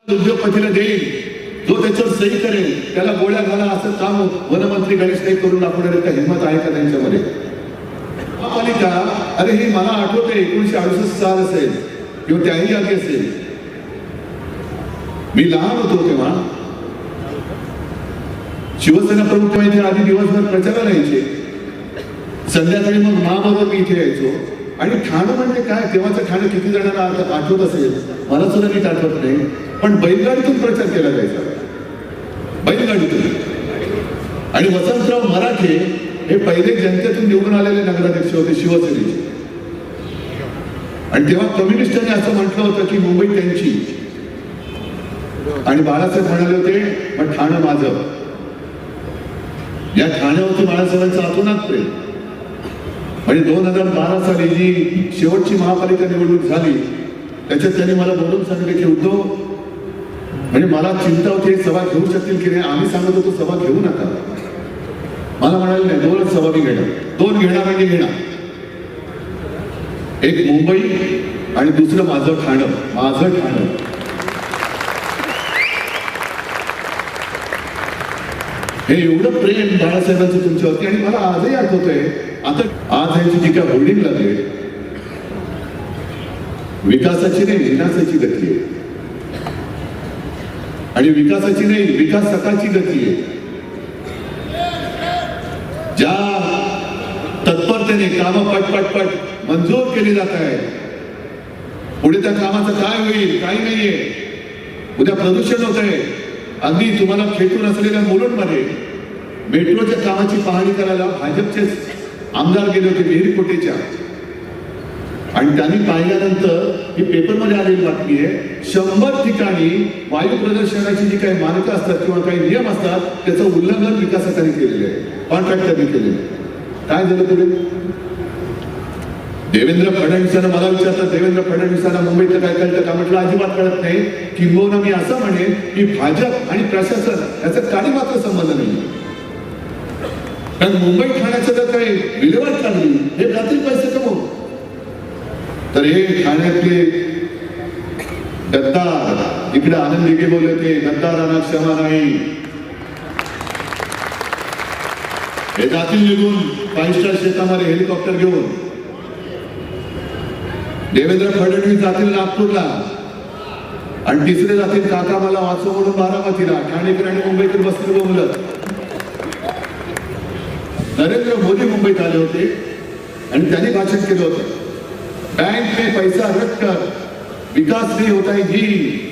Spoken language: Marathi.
उद्योगपतीला देईल, जो त्याच्यावर सही करेल त्याला गोळ्या घाला असं काम वनमंत्री गणेश काही करून दाखवणारे का हिंमत आहे का त्यांच्यामध्ये? महापालिका, अरे हे मला आठवते 1968 साल असेल किंवा त्याही आधी असेल, मी लहान होतो तेव्हा. शिवसेना प्रमुख इथे आधी दिवसभर प्रचाराला यायचे, संध्याकाळी मग महाबरोबर मी इथे यायचो. आणि ठाणं म्हणजे काय, तेव्हाचं ठाणं किती जणांना आठवत असेल, मला सुद्धा नीट आठवत नाही, पण बैलगाडीतून प्रचार केला जायचा, बैलगाडीतून. आणि वसंतराव मराठे हे पहिले जनतेतून निवडून आलेले नगराध्यक्ष होते शिवसेनेचे. आणि तेव्हा कम्युनिस्टांनी असं म्हटलं होतं की मुंबई त्यांची, आणि बाळासाहेब म्हणाले होते मग ठाणं माझं. या ठाण्यावरती बाळासाहेबांचं अतोनात प्रेम. म्हणजे 2012 साली जी शेवटची महापालिका निवडणूक झाली त्याच्यात त्यांनी मला बोलून सांगितले की उद्धव, म्हणजे मला चिंता होती सभा घेऊ शकतील की नाही. आम्ही सांगत होतो सभा घेऊ नका. मला म्हणाले नाही, 2च सभा मी घेणार, 2 घेणार म्हणजे घेणार. एक मुंबई आणि दुसरं माझं ठाणं, माझं ठाणं. हे एवढं प्रेम बाळासाहेबांचं तुमच्यावरती. आणि मला आजही आठवतंय, आता आज ह्याची जी काय होल्डिंग लागली, विकासाची नाही विनाशाची गती आहे. आणि विकासाची नाही विकासकाची गती आहे. ज्या तत्परतेने कामं पटपट मंजूर केली जात आहे, पुढे त्या कामाचं काय होईल काही नाहीये. उद्या प्रदूषण होत आहे. अगदी तुम्हाला खेटून असलेल्या मुलुंडमध्ये मेट्रोच्या कामाची पाहणी करायला भाजपचे आमदार गेले होते विहिरीकोटेच्या. आणि त्यांनी पाहिल्यानंतर ही पेपरमध्ये आलेली बातमी आहे, 100 ठिकाणी वायू प्रदूषणाची जी काही मानकं असतात किंवा काही नियम असतात त्याचं उल्लंघन विकासकांनी केलेले आहे, कॉन्ट्रॅक्टरनी केलेले. काय झालं पुढे? देवेंद्र फडणवीसांना मला विचारतात, देवेंद्र फडणवीसांना मुंबईतलं काय कळतं का? म्हटलं अजिबात कळत नाही. किंबहुना मी असं म्हणेन की भाजप आणि प्रशासन याचा काही मात्र संबंध नाही. कारण मुंबई ठाण्याचं जर काही विल्हेवाट काढली, हे जातील पैसे कमवून. तर हे ठाण्यातले गद्दार, इकडे आनंद दिघे बोलले होते गद्दारांना क्षमा नाही. हे जातील निघून 5 स्टार शेतामध्ये हेलिकॉप्टर घेऊन. देवेंद्र फडणवीस जातील नागपूरला, आणि तिसरे जातील काका मला वाचव म्हणून बारामतीला. ठाणेकर आणि मुंबईकर बसतील बोलत. नरेंद्र मोदी मुंबईत आले होते आणि त्यांनी भाषण केलं होतं, बैंक में पैसा रखकर विकास नहीं होता है जी,